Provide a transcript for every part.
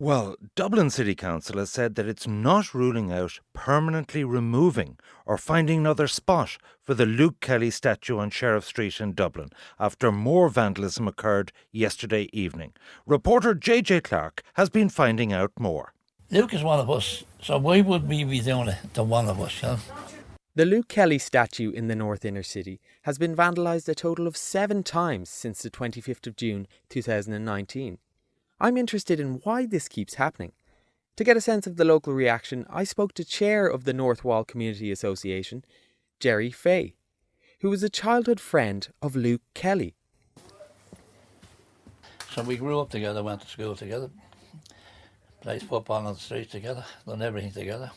Well, Dublin City Council has said that it's not ruling out permanently removing or finding another spot for the Luke Kelly statue on Sheriff Street in Dublin after more vandalism occurred yesterday evening. Reporter JJ Clarke has been finding out more. Luke is one of us, so why would we be doing it to one of us, you know? The Luke Kelly statue in the North Inner City has been vandalised a total of 7 times since the 25th of June 2019. I'm interested in why this keeps happening. To get a sense of the local reaction, I spoke to Chair of the North Wall Community Association, Jerry Fay, who was a childhood friend of Luke Kelly. So we grew up together, went to school together, played football on the streets together, done everything together.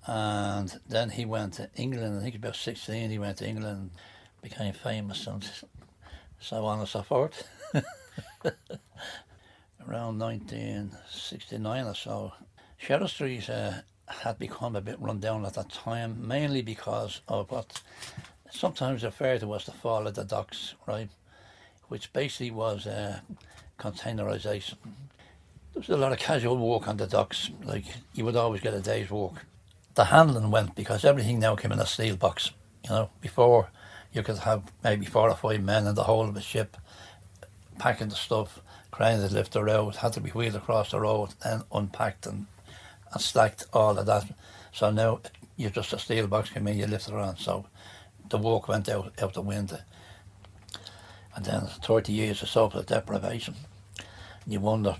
And then he went to England, I think about 16, he went to England, became famous and so on and so forth. Around 1969 or so, Sheriff Street had become a bit run down at that time, mainly because of what sometimes referred to as the fall of the docks, right? Which basically was containerisation. There was a lot of casual work on the docks, like you would always get a day's work. The handling went because everything now came in a steel box. You know, before you could have maybe 4 or 5 men in the whole of a ship packing the stuff. Cranes that lift the road had to be wheeled across the road, then unpacked and stacked, all of that. So now you just a steel box come in, you lift it around. So the work went out the window. And then 30 years or so of deprivation. You wonder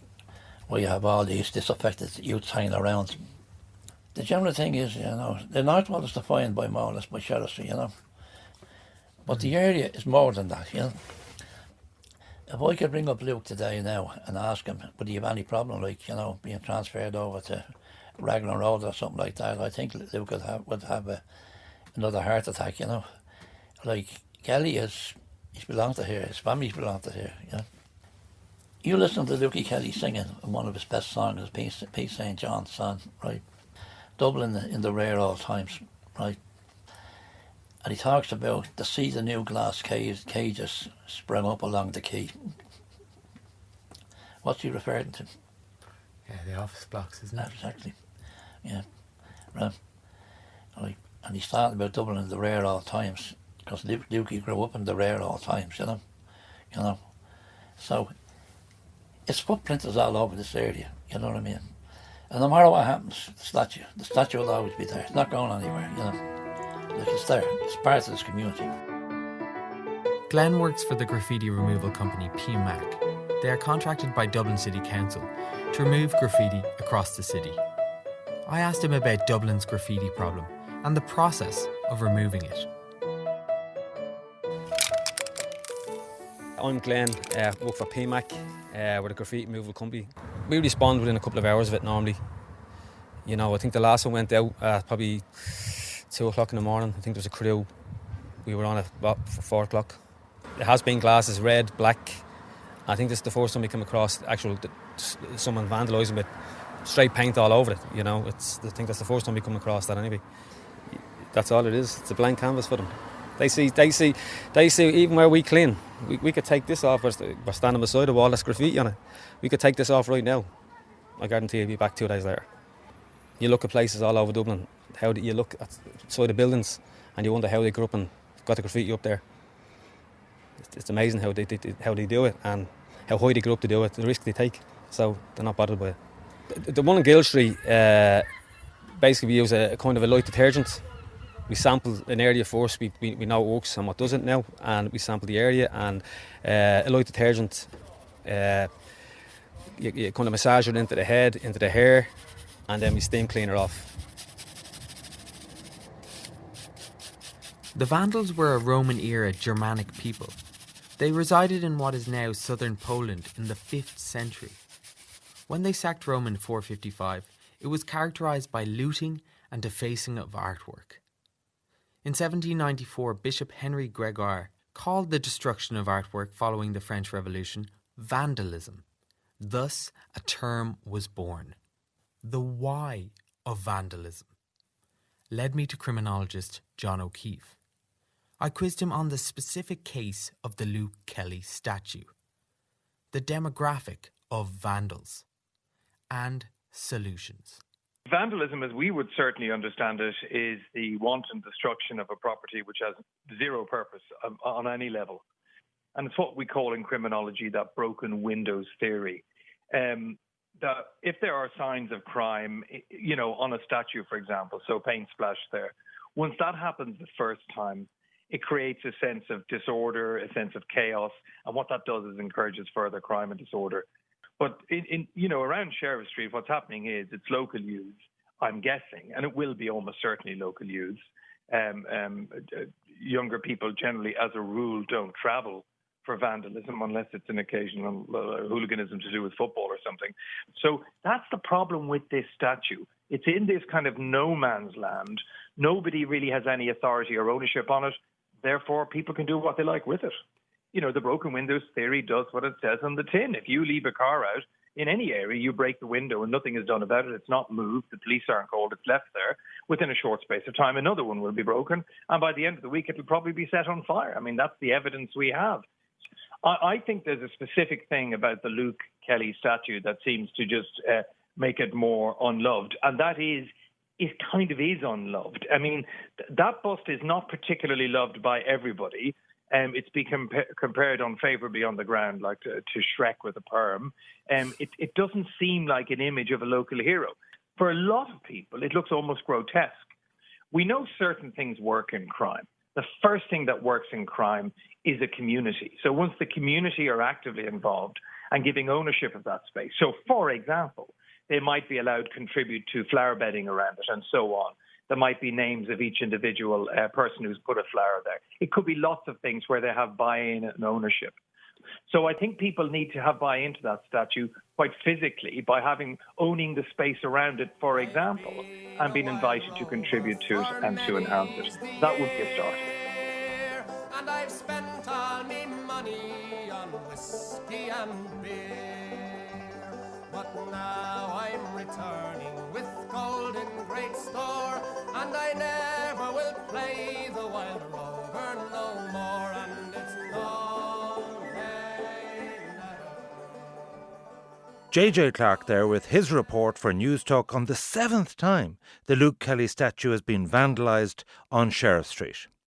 why you have all these disaffected youths hanging around. The general thing is, you know, the North Wall is defined by more or less by Sheriff Street, you know. But the area is more than that, you know. If I could ring up Luke today now and ask him, would he have any problem, like, you know, being transferred over to Raglan Road or something like that, I think Luke would have another heart attack, you know. Like, Kelly he's belonged to here, his family's belonged to here, you know. You listen to Lukey Kelly singing one of his best songs, Peace St. John's song, right? Dublin in the rare old times, right? And he talks about to see the new glass cages sprung up along the quay. What's he referring to? Yeah, the office blocks, isn't it? Exactly. Yeah. Right. And he's talking about Dublin in the rare old times, because Lukey grew up in the rare old times, you know. You know. So its footprint is all over this area, you know what I mean? And no matter what happens, the statue will always be there. It's not going anywhere, you know. Like, it's there. It's part of this community. Glenn works for the graffiti removal company PMAC. They are contracted by Dublin City Council to remove graffiti across the city. I asked him about Dublin's graffiti problem and the process of removing it. I'm Glenn, work for PMAC, we're a graffiti removal company. We respond within a couple of hours of it normally. You know, I think the last one went out at probably 2 o'clock in the morning. I think there was a crew. We were on it about 4 o'clock. It has been glasses, red, black. I think this is the first time we come across someone vandalising with straight paint all over it. You know, I think that's the first time we come across that anyway. That's all it is. It's a blank canvas for them. They see even where we clean. We could take this off. We're standing beside the wall, there's graffiti on it. We could take this off right now. I guarantee you'll be back 2 days later. You look at places all over Dublin, you look at side of buildings and you wonder how they grew up and got the graffiti up there. It's amazing how they do it and how high they grew up to do it, the risk they take. So they're not bothered by it. The one in Gill Street, basically we use a kind of a light detergent. We sample an area first, we know it works and what doesn't now, and we sample the area, and a light detergent, you kind of massage it into the head, into the hair, and then we steam clean it off. The Vandals were a Roman-era Germanic people. They resided in what is now southern Poland in the 5th century. When they sacked Rome in 455, it was characterised by looting and defacing of artwork. In 1794, Bishop Henry Gregor called the destruction of artwork following the French Revolution vandalism. Thus, a term was born. The why of vandalism led me to criminologist John O'Keefe. I quizzed him on the specific case of the Luke Kelly statue, the demographic of vandals, and solutions. Vandalism, as we would certainly understand it, is the wanton destruction of a property which has zero purpose on any level. And it's what we call in criminology that broken windows theory. That if there are signs of crime, on a statue, for example, so paint splash there, once that happens the first time, it creates a sense of disorder, a sense of chaos, and what that does is encourages further crime and disorder. But around Sheriff Street, what's happening is it's local use, I'm guessing, and it will be almost certainly local use. Younger people generally, as a rule, don't travel for vandalism unless it's an occasional hooliganism to do with football or something. So that's the problem with this statue. It's in this kind of no man's land. Nobody really has any authority or ownership on it. Therefore, people can do what they like with it. The broken windows theory does what it says on the tin. If you leave a car out in any area, you break the window and nothing is done about it. It's not moved. The police aren't called. It's left there. Within a short space of time, another one will be broken. And by the end of the week, it'll probably be set on fire. I mean, that's the evidence we have. I think there's a specific thing about the Luke Kelly statue that seems to just make it more unloved. And that is, it kind of is unloved. I mean, that bust is not particularly loved by everybody. It's been compared unfavorably on the ground, like to Shrek with a perm. It doesn't seem like an image of a local hero. For a lot of people, it looks almost grotesque. We know certain things work in crime. The first thing that works in crime is a community. So once the community are actively involved and giving ownership of that space. So, for example, they might be allowed to contribute to flower bedding around it and so on. There might be names of each individual person who's put a flower there. It could be lots of things where they have buy-in and ownership. So I think people need to have buy into that statue quite physically by owning the space around it, for example, and being invited to contribute to it and to enhance it. That would be a start. And I've spent all me money on whiskey and beer, but now I'm returning with gold in great store, and I never will play the wild rover no more, and it's no way now. JJ Clarke there with his report for News Talk on the 7th time the Luke Kelly statue has been vandalised on Sheriff Street.